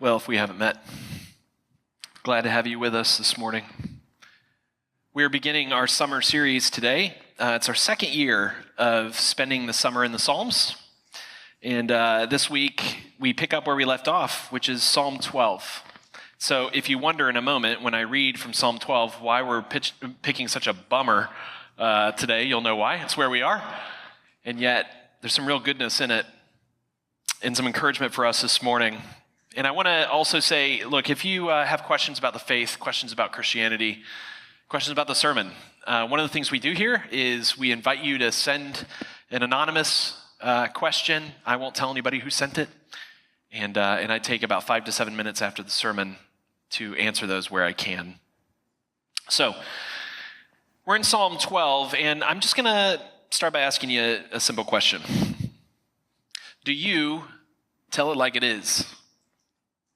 Well, if we haven't met, glad to have you with us this morning. We're beginning our summer series today. It's our second year of spending the summer in the Psalms. And this week, we pick up where we left off, which is Psalm 12. So if you wonder in a moment, when I read from Psalm 12, why we're picking such a bummer today, you'll know why. It's where we are. And yet, there's some real goodness in it and some encouragement for us this morning. And I want to also say, look, if you have questions about the faith, questions about Christianity, questions about the sermon, one of the things we do here is we invite you to send an anonymous question. I won't tell anybody who sent it. And I take about 5 to 7 minutes after the sermon to answer those where I can. So we're in Psalm 12, and I'm just going to start by asking you a simple question. Do you tell it like it is?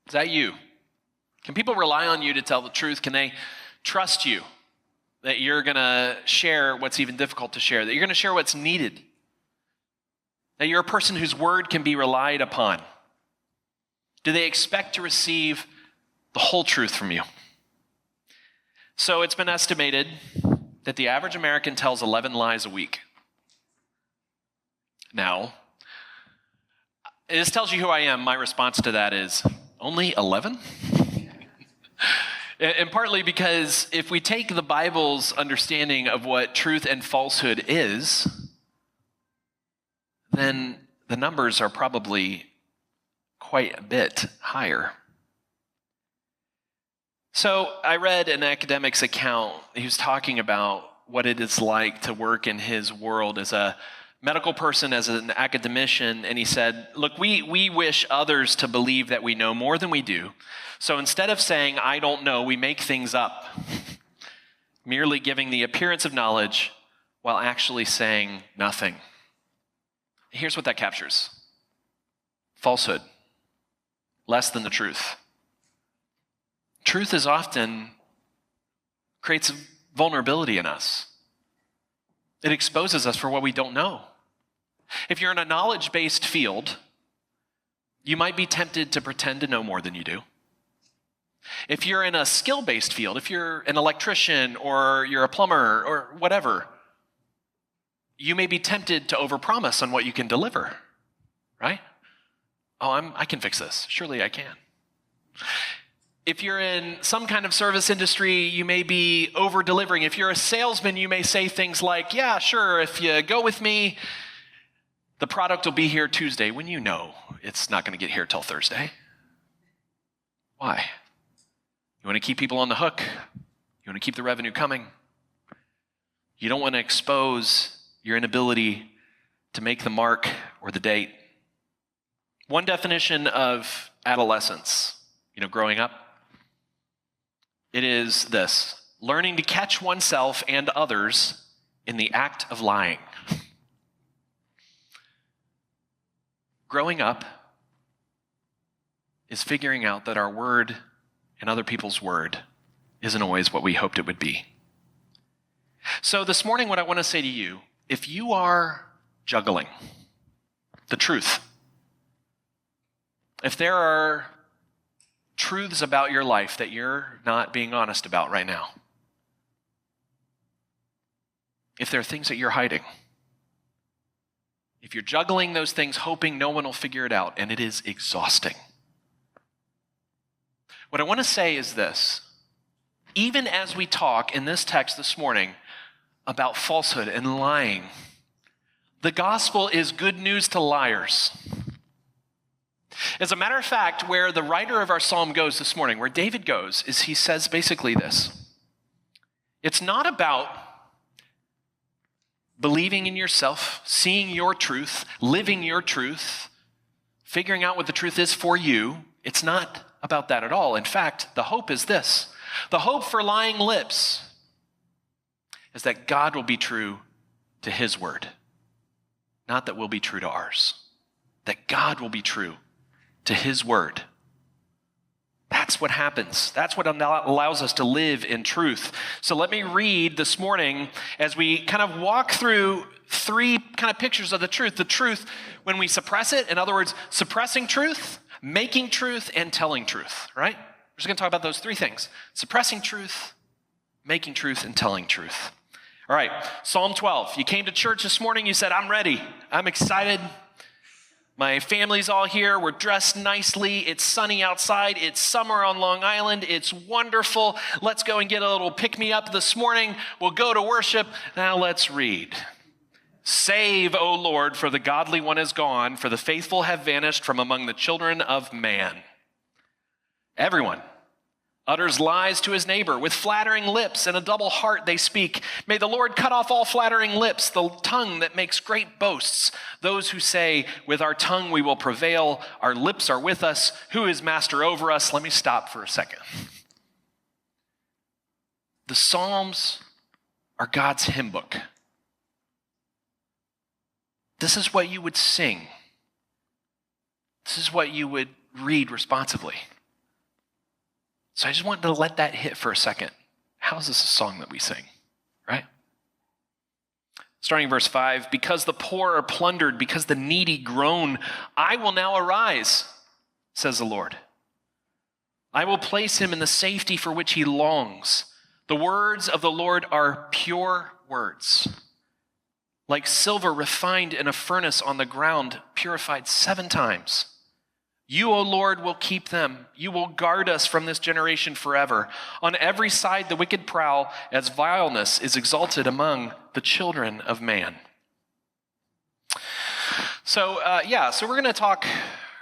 Is that you? Can people rely on you to tell the truth? Can they trust you that you're going to share what's even difficult to share, that you're going to share what's needed, that you're a person whose word can be relied upon? Do they expect to receive the whole truth from you? So it's been estimated that the average American tells 11 lies a week. Now, this tells you who I am. My response to that is, only 11? And partly because if we take the Bible's understanding of what truth and falsehood is, then the numbers are probably quite a bit higher. So I read an academic's account. He was talking about what it is like to work in his world as a medical person, as an academician, and he said, look, we wish others to believe that we know more than we do. So instead of saying, I don't know, we make things up, merely giving the appearance of knowledge while actually saying nothing. Here's what that captures. Falsehood. Less than the truth. Truth is often creates vulnerability in us. It exposes us for what we don't know. If you're in a knowledge-based field, you might be tempted to pretend to know more than you do. If you're in a skill-based field, if you're an electrician or you're a plumber or whatever, you may be tempted to overpromise on what you can deliver, right? Oh, I can fix this. Surely I can. If you're in some kind of service industry, you may be over-delivering. If you're a salesman, you may say things like, yeah, sure, if you go with me, the product will be here Tuesday, when you know it's not going to get here till Thursday. Why? You want to keep people on the hook. You want to keep the revenue coming. You don't want to expose your inability to make the mark or the date. One definition of adolescence, growing up, it is this: learning to catch oneself and others in the act of lying. Growing up is figuring out that our word and other people's word isn't always what we hoped it would be. So this morning, what I want to say to you, if you are juggling the truth, if there are truths about your life that you're not being honest about right now, if there are things that you're hiding, if you're juggling those things hoping no one will figure it out, and it is exhausting, what I want to say is this: even as we talk in this text this morning about falsehood and lying, the gospel is good news to liars. As a matter of fact, where the writer of our psalm goes this morning, where David goes, is he says basically this: it's not about believing in yourself, seeing your truth, living your truth, figuring out what the truth is for you. It's not about that at all. In fact, the hope is this: the hope for lying lips is that God will be true to his word, not that we'll be true to ours. That God will be true to his word. That's what happens. That's what allows us to live in truth. So let me read this morning as we kind of walk through three kind of pictures of the truth. The truth when we suppress it, in other words, suppressing truth, making truth, and telling truth, right? We're just going to talk about those three things: suppressing truth, making truth, and telling truth. All right, Psalm 12. You came to church this morning, you said, I'm ready, I'm excited. My family's all here, we're dressed nicely, it's sunny outside, it's summer on Long Island, it's wonderful. Let's go and get a little pick-me-up this morning. We'll go to worship. Now let's read. Save, O Lord, for the godly one is gone, for the faithful have vanished from among the children of man. Everyone utters lies to his neighbor. With flattering lips and a double heart they speak. May the Lord cut off all flattering lips, the tongue that makes great boasts. Those who say, with our tongue we will prevail, our lips are with us. Who is master over us? Let me stop for a second. The Psalms are God's hymn book. This is what you would sing. This is what you would read responsibly. So I just wanted to let that hit for a second. How is this a song that we sing, right? Starting in verse 5, because the poor are plundered, because the needy groan, I will now arise, says the Lord. I will place him in the safety for which he longs. The words of the Lord are pure words, like silver refined in a furnace on the ground, purified 7 times. You, O Lord, will keep them. You will guard us from this generation forever. On every side the wicked prowl, as vileness is exalted among the children of man. So we're going to talk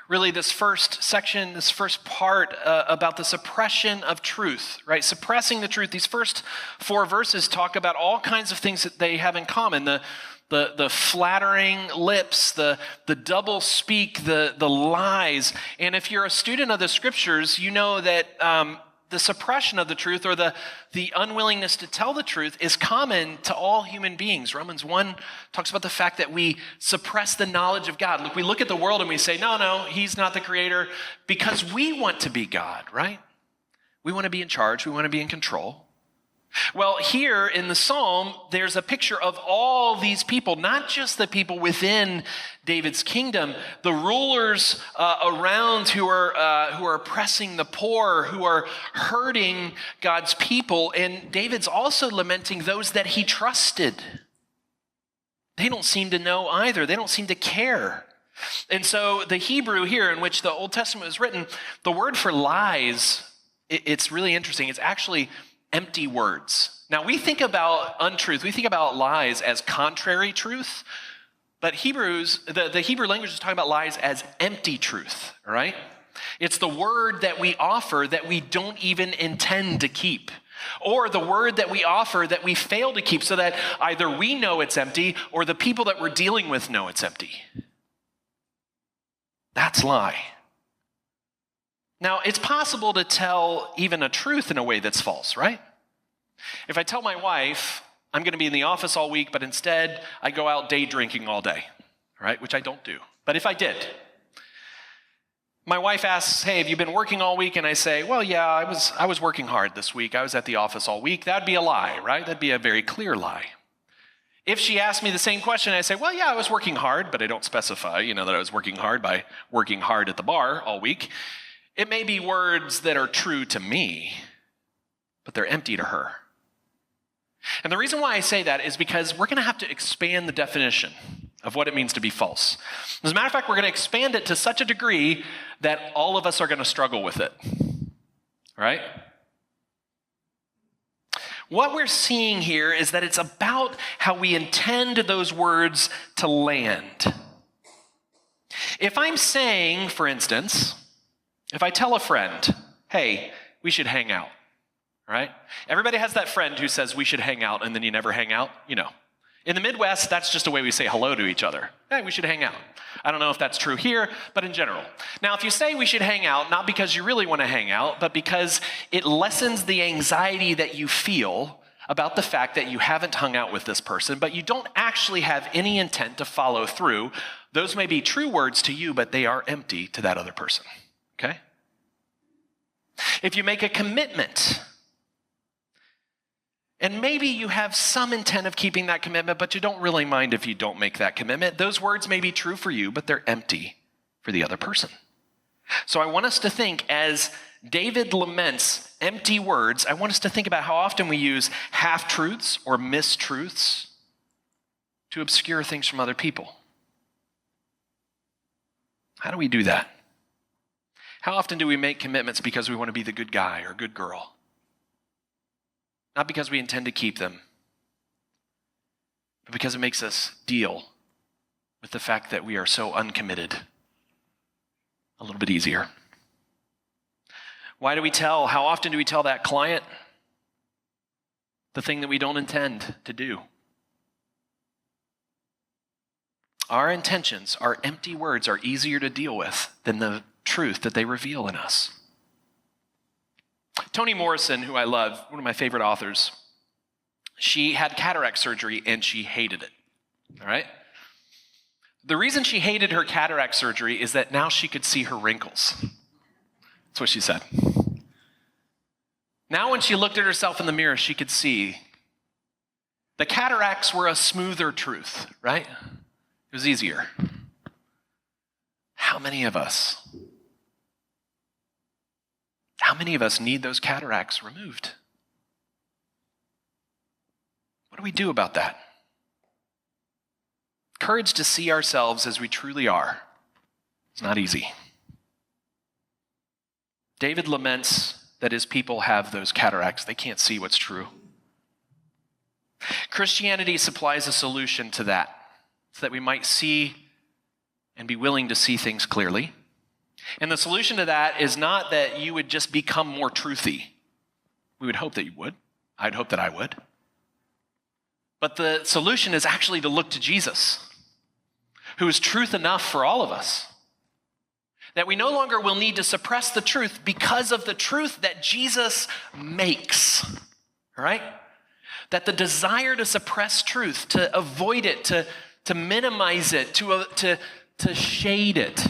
really this first section, this first part about the suppression of truth, right? Suppressing the truth. These first 4 verses talk about all kinds of things that they have in common. The flattering lips, the double speak, the lies. And if you're a student of the scriptures, you know that the suppression of the truth or the unwillingness to tell the truth is common to all human beings. Romans 1 talks about the fact that we suppress the knowledge of God. Look, we look at the world and we say, no, he's not the creator, because we want to be God, right? We want to be in charge. We want to be in control. Well, here in the psalm, there's a picture of all these people, not just the people within David's kingdom, the rulers around who are oppressing the poor, who are hurting God's people. And David's also lamenting those that he trusted. They don't seem to know either. They don't seem to care. And so the Hebrew here in which the Old Testament was written, the word for lies, it's really interesting. It's actually empty words. Now, we think about untruth, we think about lies as contrary truth, but the Hebrew language is talking about lies as empty truth, all right? It's the word that we offer that we don't even intend to keep, or the word that we offer that we fail to keep so that either we know it's empty or the people that we're dealing with know it's empty. That's lie. Now, it's possible to tell even a truth in a way that's false, right? If I tell my wife, I'm going to be in the office all week, but instead I go out day drinking all day, right? Which I don't do. But if I did, my wife asks, hey, have you been working all week? And I say, well, yeah, I was working hard this week. I was at the office all week. That'd be a lie, right? That'd be a very clear lie. If she asked me the same question, I say, well, yeah, I was working hard, but I don't specify, that I was working hard by working hard at the bar all week. It may be words that are true to me, but they're empty to her. And the reason why I say that is because we're going to have to expand the definition of what it means to be false. As a matter of fact, we're going to expand it to such a degree that all of us are going to struggle with it, right? What we're seeing here is that it's about how we intend those words to land. If I'm saying, for instance, if I tell a friend, hey, we should hang out, right? Everybody has that friend who says we should hang out and then you never hang out, In the Midwest, that's just a way we say hello to each other. Hey, we should hang out. I don't know if that's true here, but in general. Now, if you say we should hang out, not because you really want to hang out, but because it lessens the anxiety that you feel about the fact that you haven't hung out with this person, but you don't actually have any intent to follow through, those may be true words to you, but they are empty to that other person, okay? If you make a commitment, and maybe you have some intent of keeping that commitment, but you don't really mind if you don't make that commitment, those words may be true for you, but they're empty for the other person. So I want us to think, as David laments empty words, I want us to think about how often we use half-truths or mistruths to obscure things from other people. How do we do that? How often do we make commitments because we want to be the good guy or good girl? Not because we intend to keep them, but because it makes us deal with the fact that we are so uncommitted a little bit easier. Why do we tell? How often do we tell that client the thing that we don't intend to do? Our intentions, our empty words are easier to deal with than the truth that they reveal in us. Toni Morrison, who I love, one of my favorite authors, she had cataract surgery and she hated it. All right? The reason she hated her cataract surgery is that now she could see her wrinkles. That's what she said. Now when she looked at herself in the mirror, she could see the cataracts were a smoother truth, right? It was easier. How many of us need those cataracts removed? What do we do about that? Courage to see ourselves as we truly are. It's not easy. David laments that his people have those cataracts. They can't see what's true. Christianity supplies a solution to that, so that we might see and be willing to see things clearly. And the solution to that is not that you would just become more truthy. We would hope that you would. I'd hope that I would. But the solution is actually to look to Jesus, who is truth enough for all of us. That we no longer will need to suppress the truth because of the truth that Jesus makes. All right? That the desire to suppress truth, to avoid it, to minimize it, to shade it,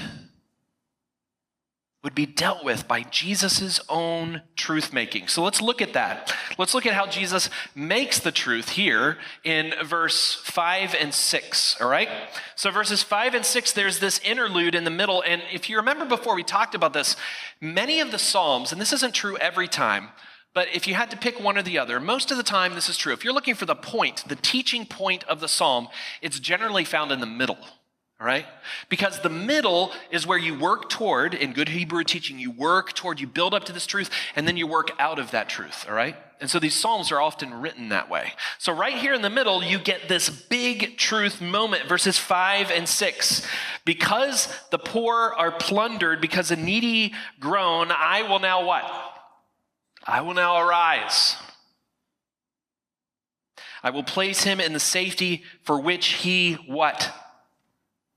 would be dealt with by Jesus' own truth-making. So let's look at that. Let's look at how Jesus makes the truth here in verse 5 and 6, all right? So verses 5 and 6, there's this interlude in the middle, and if you remember before we talked about this, many of the Psalms, and this isn't true every time, but if you had to pick one or the other, most of the time this is true. If you're looking for the point, the teaching point of the Psalm, it's generally found in the middle. All right? Because the middle is where you work toward, in good Hebrew teaching, you work toward, you build up to this truth, and then you work out of that truth, all right? And so these Psalms are often written that way. So right here in the middle, you get this big truth moment, verses 5 and 6. Because the poor are plundered, because the needy groan, I will now what? I will now arise. I will place him in the safety for which he what?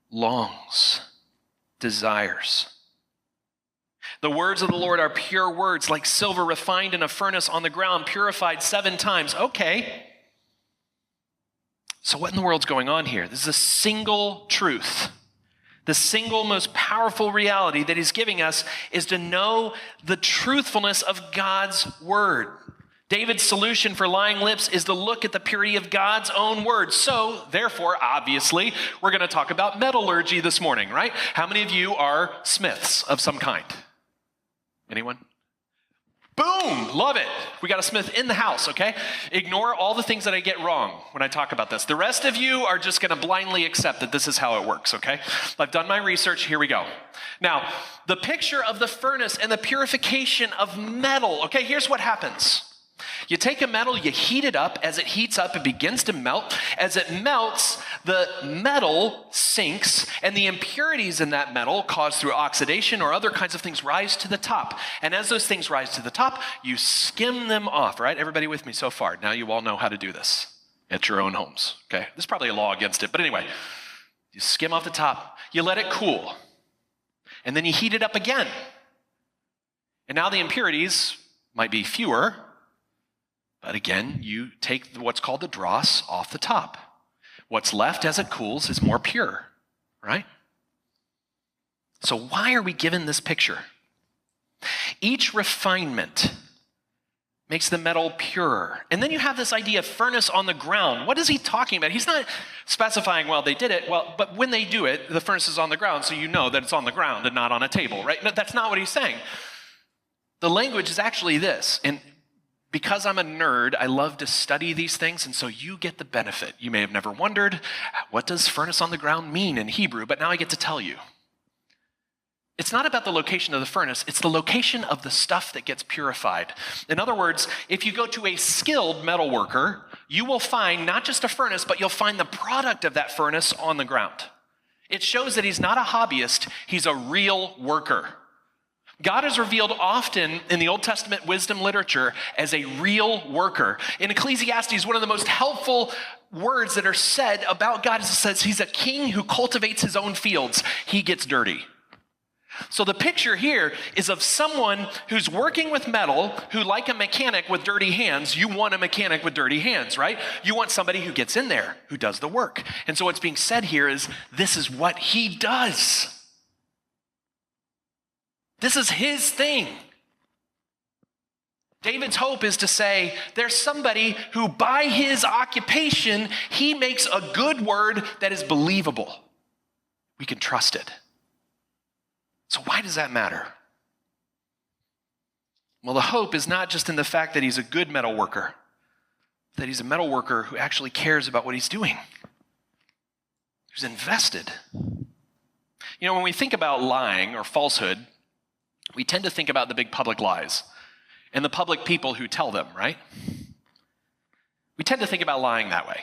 Longs, desires. The words of the Lord are pure words, like silver refined in a furnace on the ground, purified 7 times. Okay. So what in the world's going on here? This is a single truth. The single most powerful reality that he's giving us is to know the truthfulness of God's word. David's solution for lying lips is to look at the purity of God's own word. So, therefore, obviously, we're going to talk about metallurgy this morning, right? How many of you are smiths of some kind? Anyone? Boom! Love it. We got a smith in the house, okay? Ignore all the things that I get wrong when I talk about this. The rest of you are just going to blindly accept that this is how it works, okay? I've done my research. Here we go. Now, the picture of the furnace and the purification of metal, okay, here's what happens. You take a metal, you heat it up. As it heats up, it begins to melt. As it melts, the metal sinks, and the impurities in that metal, caused through oxidation or other kinds of things, rise to the top. And as those things rise to the top, you skim them off, right? Everybody with me so far? Now you all know how to do this at your own homes, okay? There's probably a law against it, but anyway, you skim off the top. You let it cool, and then you heat it up again. And now the impurities might be fewer, but again, you take what's called the dross off the top. What's left as it cools is more pure, right? So why are we given this picture? Each refinement makes the metal purer. And then you have this idea of furnace on the ground. What is he talking about? He's not specifying, well, they did it, but when they do it, the furnace is on the ground, so you know that it's on the ground and not on a table, right? No, that's not what he's saying. The language is actually this, and because I'm a nerd, I love to study these things, and so you get the benefit. You may have never wondered, what does furnace on the ground mean in Hebrew? But now I get to tell you. It's not about the location of the furnace, it's the location of the stuff that gets purified. In other words, if you go to a skilled metal worker, you will find not just a furnace, but you'll find the product of that furnace on the ground. It shows that he's not a hobbyist, he's a real worker. God is revealed often in the Old Testament wisdom literature as a real worker. In Ecclesiastes, one of the most helpful words that are said about God is it says he's a king who cultivates his own fields. He gets dirty. So the picture here is of someone who's working with metal, who, like a mechanic with dirty hands, you want a mechanic with dirty hands, right? You want somebody who gets in there, who does the work. And so what's being said here is this is what he does. This is his thing. David's hope is to say there's somebody who by his occupation, he makes a good word that is believable. We can trust it. So why does that matter? Well, the hope is not just in the fact that he's a good metal worker, that he's a metal worker who actually cares about what he's doing, who's invested. You know, when we think about lying or falsehood, we tend to think about the big public lies and the public people who tell them, right? We tend to think about lying that way.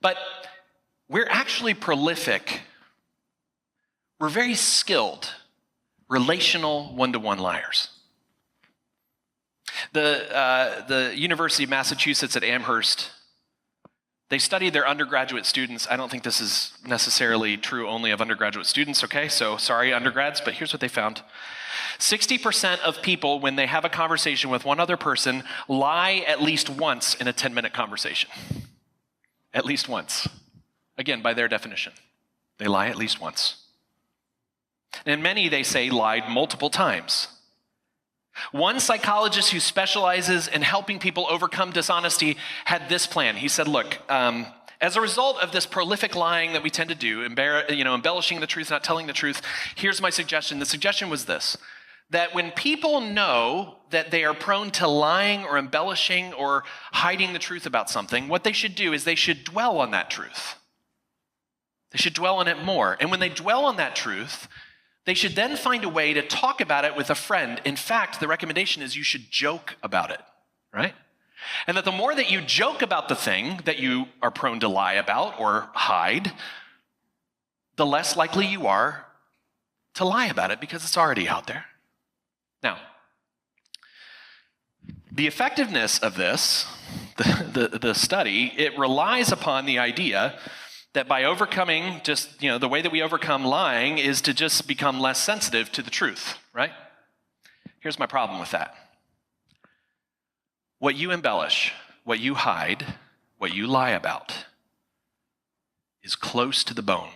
But we're actually prolific. We're very skilled, relational one-to-one liars. The University of Massachusetts at Amherst, they studied their undergraduate students. I don't think this is necessarily true only of undergraduate students, okay? So sorry, undergrads, but here's what they found. 60% of people, when they have a conversation with one other person, lie at least once in a 10-minute conversation. At least once. Again, by their definition. They lie at least once. And many, they say, lied multiple times. One psychologist who specializes in helping people overcome dishonesty had this plan. He said, look, as a result of this prolific lying that we tend to do, embellishing the truth, not telling the truth, here's my suggestion. The suggestion was this, that when people know that they are prone to lying or embellishing or hiding the truth about something, what they should do is they should dwell on that truth. They should dwell on it more. And when they dwell on that truth, they should then find a way to talk about it with a friend. In fact, the recommendation is you should joke about it, right? And that the more that you joke about the thing that you are prone to lie about or hide, the less likely you are to lie about it because it's already out there. Now, the effectiveness of this, the study, it relies upon the idea that by overcoming the way that we overcome lying is to just become less sensitive to the truth, right? Here's my problem with that. What you embellish, what you hide, what you lie about is close to the bone.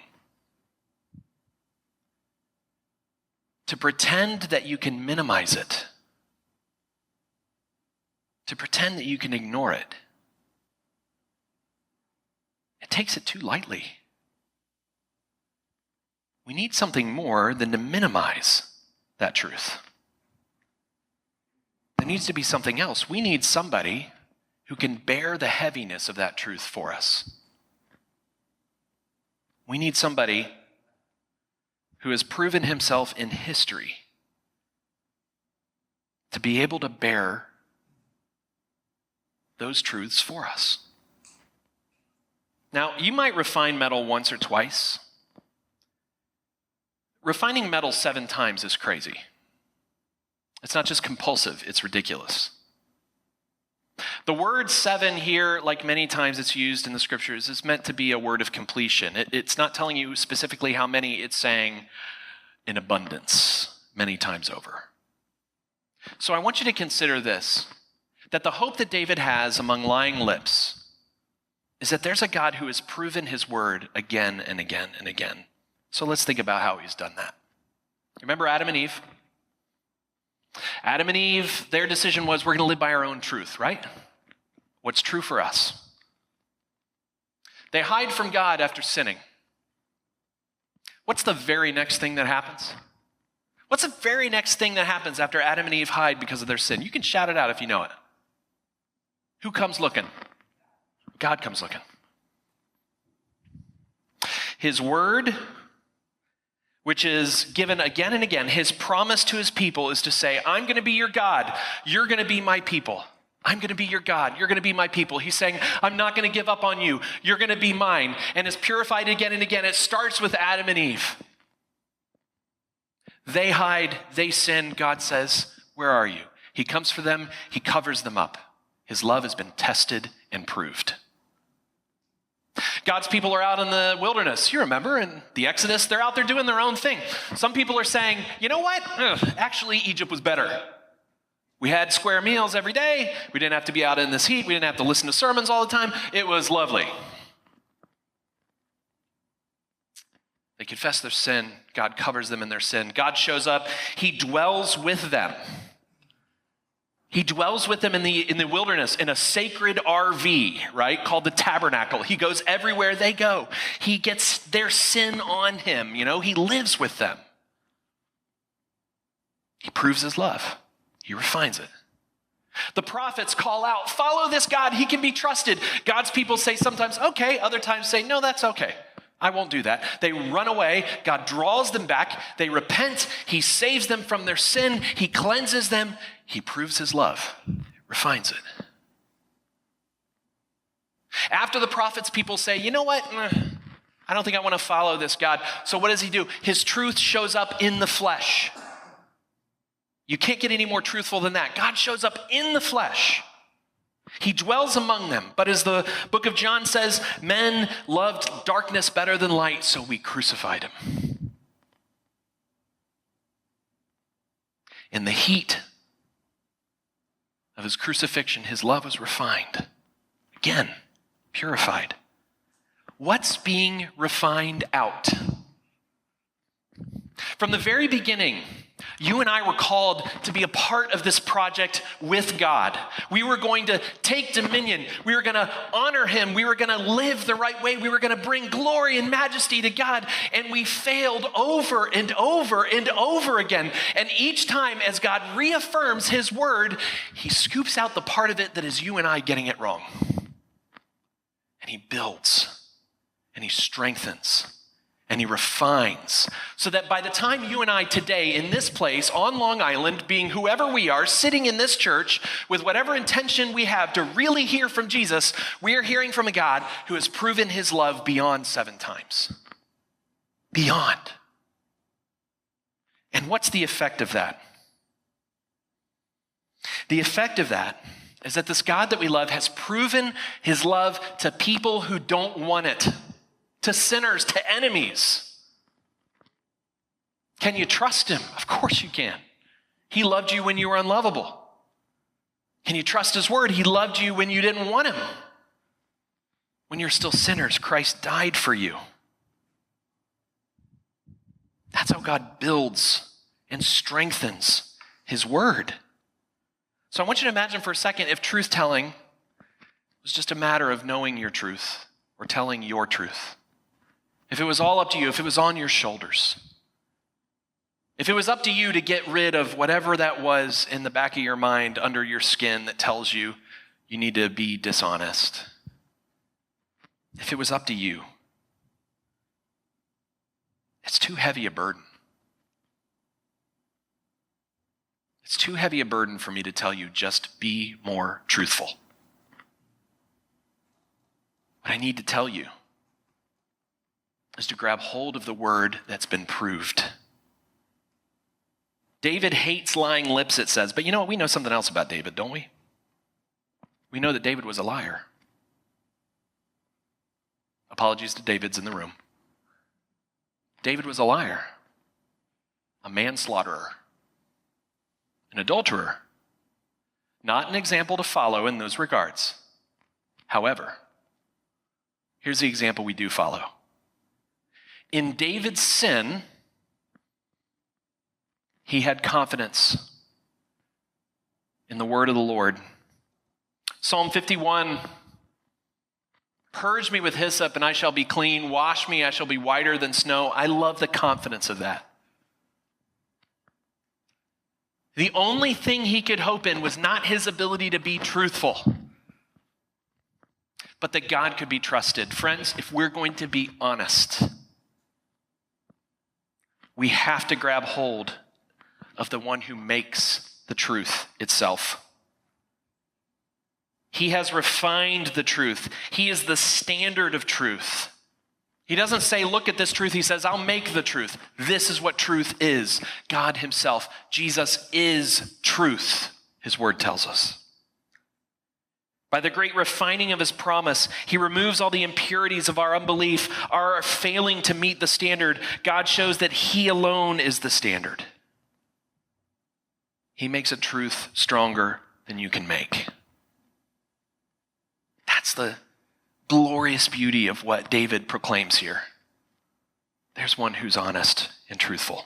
To pretend that you can minimize it, to pretend that you can ignore it, it takes it too lightly. We need something more than to minimize that truth. There needs to be something else. We need somebody who can bear the heaviness of that truth for us. We need somebody who has proven himself in history to be able to bear those truths for us. Now, you might refine metal once or twice. Refining metal 7 times is crazy. It's not just compulsive, it's ridiculous. The word 7 here, like many times it's used in the scriptures, is meant to be a word of completion. It's not telling you specifically how many, it's saying in abundance many times over. So I want you to consider this, that the hope that David has among lying lips is that there's a God who has proven his word again and again and again. So let's think about how he's done that. Remember Adam and Eve? Adam and Eve, their decision was we're going to live by our own truth, right? What's true for us. They hide from God after sinning. What's the very next thing that happens? What's the very next thing that happens after Adam and Eve hide because of their sin? You can shout it out if you know it. Who comes looking? God comes looking. His word, which is given again and again, his promise to his people is to say, I'm going to be your God. You're going to be my people. I'm going to be your God. You're going to be my people. He's saying, I'm not going to give up on you. You're going to be mine. And it's purified again and again. It starts with Adam and Eve. They hide, they sin. God says, where are you? He comes for them. He covers them up. His love has been tested and proved. God's people are out in the wilderness. You remember in the Exodus, they're out there doing their own thing. Some people are saying, you know what? Actually, Egypt was better. We had square meals every day. We didn't have to be out in this heat. We didn't have to listen to sermons all the time. It was lovely. They confess their sin. God covers them in their sin. God shows up. He dwells with them. He dwells with them in the wilderness in a sacred RV, right, called the tabernacle. He goes everywhere they go. He gets their sin on him, He lives with them. He proves his love. He refines it. The prophets call out, follow this God. He can be trusted. God's people say sometimes, okay. Other times say, no, that's okay. I won't do that. They run away. God draws them back. They repent. He saves them from their sin. He cleanses them. He proves his love, refines it. After the prophets, people say, you know what? I don't think I want to follow this God. So what does he do? His truth shows up in the flesh. You can't get any more truthful than that. God shows up in the flesh. He dwells among them. But as the book of John says, men loved darkness better than light, so we crucified him. In the heat of his crucifixion, his love was refined. Again, purified. What's being refined out? From the very beginning, you and I were called to be a part of this project with God. We were going to take dominion. We were going to honor him. We were going to live the right way. We were going to bring glory and majesty to God. And we failed over and over and over again. And each time as God reaffirms his word, he scoops out the part of it that is you and I getting it wrong. And he builds and he strengthens. And he refines so that by the time you and I today in this place on Long Island, being whoever we are, sitting in this church with whatever intention we have to really hear from Jesus, we are hearing from a God who has proven his love beyond 7 times. Beyond. And what's the effect of that? The effect of that is that this God that we love has proven his love to people who don't want it. To sinners, to enemies. Can you trust him? Of course you can. He loved you when you were unlovable. Can you trust his word? He loved you when you didn't want him. When you're still sinners, Christ died for you. That's how God builds and strengthens his word. So I want you to imagine for a second if truth-telling was just a matter of knowing your truth or telling your truth. If it was all up to you, if it was on your shoulders, if it was up to you to get rid of whatever that was in the back of your mind under your skin that tells you you need to be dishonest, if it was up to you, it's too heavy a burden. It's too heavy a burden for me to tell you just be more truthful. What I need to tell you is to grab hold of the word that's been proved. David hates lying lips, it says. But you know what? We know something else about David, don't we? We know that David was a liar. Apologies to Davids in the room. David was a liar, a manslaughterer, an adulterer. Not an example to follow in those regards. However, here's the example we do follow. In David's sin, he had confidence. in the word of the Lord. Psalm 51, purge me with hyssop and I shall be clean. Wash me, I shall be whiter than snow. I love the confidence of that. The only thing he could hope in was not his ability to be truthful, but that God could be trusted. Friends, if we're going to be honest, we have to grab hold of the one who makes the truth itself. He has refined the truth. He is the standard of truth. He doesn't say, look at this truth. He says, I'll make the truth. This is what truth is. God himself, Jesus is truth, his word tells us. By the great refining of his promise, he removes all the impurities of our unbelief, our failing to meet the standard. God shows that he alone is the standard. He makes a truth stronger than you can make. That's the glorious beauty of what David proclaims here. There's one who's honest and truthful.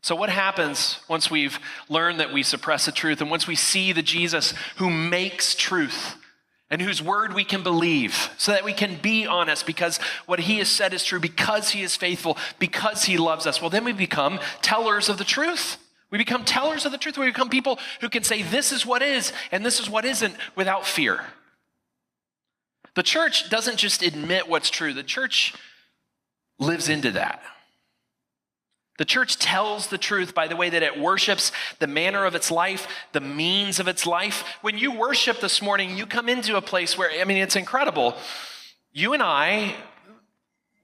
So what happens once we've learned that we suppress the truth and once we see the Jesus who makes truth and whose word we can believe so that we can be honest because what he has said is true, because he is faithful, because he loves us? Well, then we become tellers of the truth. We become tellers of the truth. We become people who can say this is what is and this is what isn't without fear. The church doesn't just admit what's true. The church lives into that. The church tells the truth by the way that it worships, the manner of its life, the means of its life. When you worship this morning, you come into a place where, it's incredible. You and I,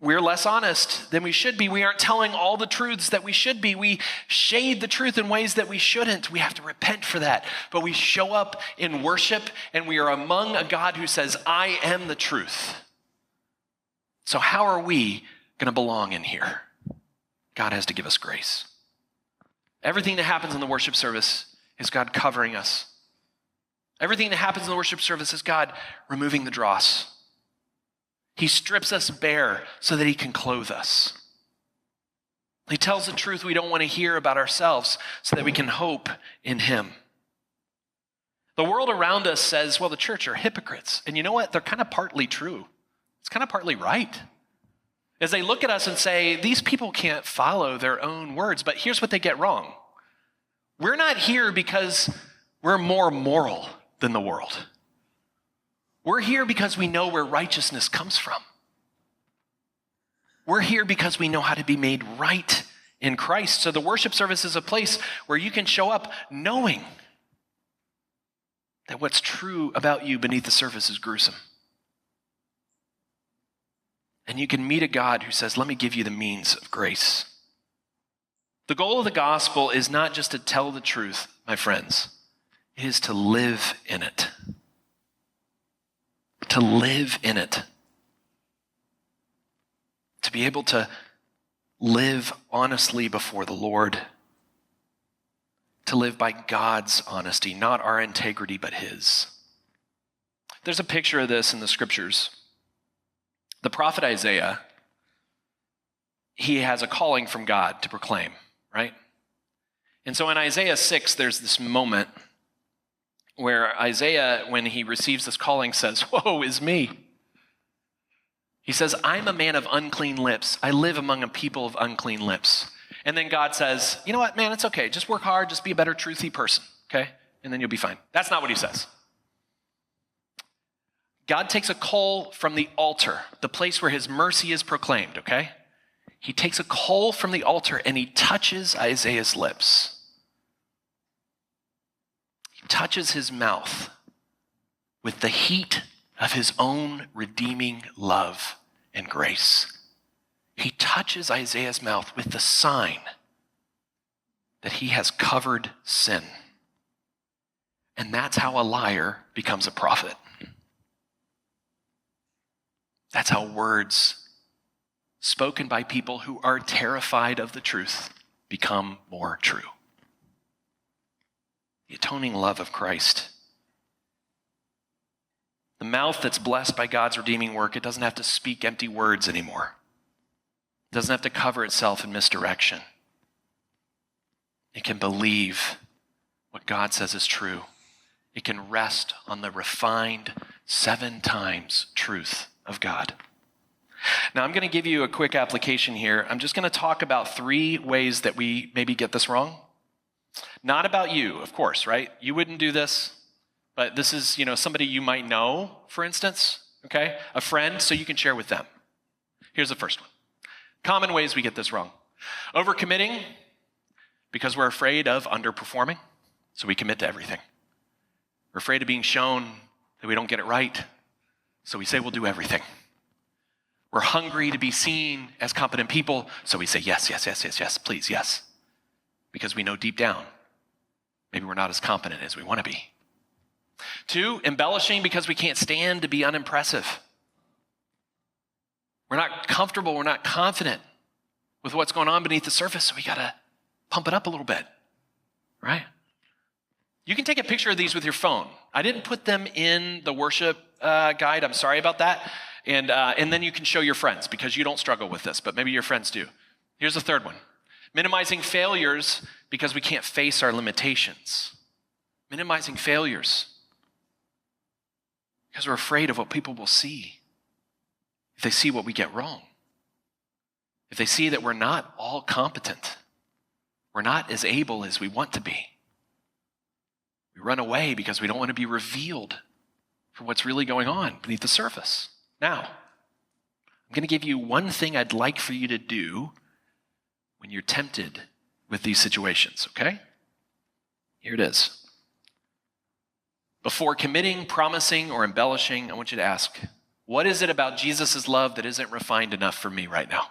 we're less honest than we should be. We aren't telling all the truths that we should be. We shade the truth in ways that we shouldn't. We have to repent for that. But we show up in worship and we are among a God who says, I am the truth. So how are we going to belong in here? God has to give us grace. Everything that happens in the worship service is God covering us. Everything that happens in the worship service is God removing the dross. He strips us bare so that he can clothe us. He tells the truth we don't want to hear about ourselves so that we can hope in him. The world around us says, well, the church are hypocrites. And you know what? They're kind of partly true. It's kind of partly right. As they look at us and say, these people can't follow their own words, but here's what they get wrong. We're not here because we're more moral than the world. We're here because we know where righteousness comes from. We're here because we know how to be made right in Christ. So the worship service is a place where you can show up knowing that what's true about you beneath the surface is gruesome. And you can meet a God who says, let me give you the means of grace. The goal of the gospel is not just to tell the truth, my friends. It is to live in it. To live in it. To be able to live honestly before the Lord. To live by God's honesty, not our integrity, but his. There's a picture of this in the scriptures. The prophet Isaiah, he has a calling from God to proclaim, right? And so in Isaiah 6, there's this moment where Isaiah, when he receives this calling, says, woe is me. He says, I'm a man of unclean lips. I live among a people of unclean lips. And then God says, you know what, man, it's okay. Just work hard. Just be a better truthy person, okay? And then you'll be fine. That's not what he says. God takes a coal from the altar, the place where his mercy is proclaimed, okay? He takes a coal from the altar and he touches Isaiah's lips. He touches his mouth with the heat of his own redeeming love and grace. He touches Isaiah's mouth with the sign that he has covered sin. And that's how a liar becomes a prophet. That's how words spoken by people who are terrified of the truth become more true. The atoning love of Christ. The mouth that's blessed by God's redeeming work, it doesn't have to speak empty words anymore. It doesn't have to cover itself in misdirection. It can believe what God says is true It can rest on the refined 7 times truth of God. Now, I'm going to give you a quick application here. I'm just going to talk about 3 ways that we maybe get this wrong. Not about you, of course, right? You wouldn't do this, but this is, somebody you might know, for instance, okay? A friend, so you can share with them. Here's the first one. Common ways we get this wrong. Overcommitting, because we're afraid of underperforming, so we commit to everything. We're afraid of being shown that we don't get it right, so we say we'll do everything. We're hungry to be seen as competent people, so we say yes, yes, yes, yes, yes, please, yes. Because we know deep down, maybe we're not as competent as we want to be. 2, embellishing because we can't stand to be unimpressive. We're not comfortable, we're not confident with what's going on beneath the surface, so we got to pump it up a little bit, right? You can take a picture of these with your phone. I didn't put them in the worship guide. I'm sorry about that. And then you can show your friends because you don't struggle with this, but maybe your friends do. Here's the third one. Minimizing failures because we can't face our limitations. Minimizing failures because we're afraid of what people will see if they see what we get wrong. If they see that we're not all competent, we're not as able as we want to be. We run away because we don't want to be revealed for what's really going on beneath the surface. Now, I'm going to give you one thing I'd like for you to do when you're tempted with these situations, okay? Here it is. Before committing, promising, or embellishing, I want you to ask, what is it about Jesus' love that isn't refined enough for me right now?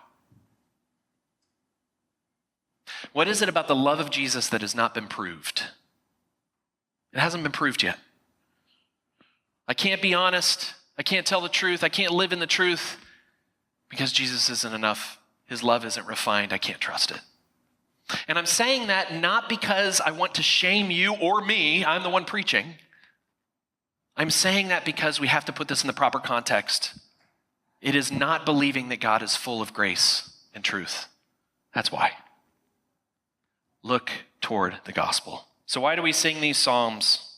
What is it about the love of Jesus that has not been proved? It hasn't been proved yet. I can't be honest. I can't tell the truth. I can't live in the truth because Jesus isn't enough. His love isn't refined. I can't trust it. And I'm saying that not because I want to shame you or me. I'm the one preaching. I'm saying that because we have to put this in the proper context. It is not believing that God is full of grace and truth. That's why. Look toward the gospel. So why do we sing these psalms?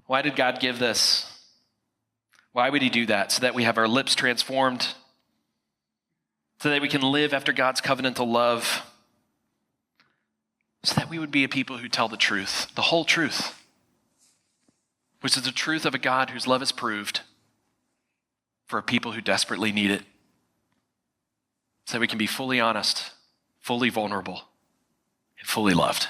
Why did God give this? Why would he do that? So that we have our lips transformed, so that we can live after God's covenantal love, so that we would be a people who tell the truth, the whole truth, which is the truth of a God whose love is proved for a people who desperately need it, so that we can be fully honest, fully vulnerable, and fully loved.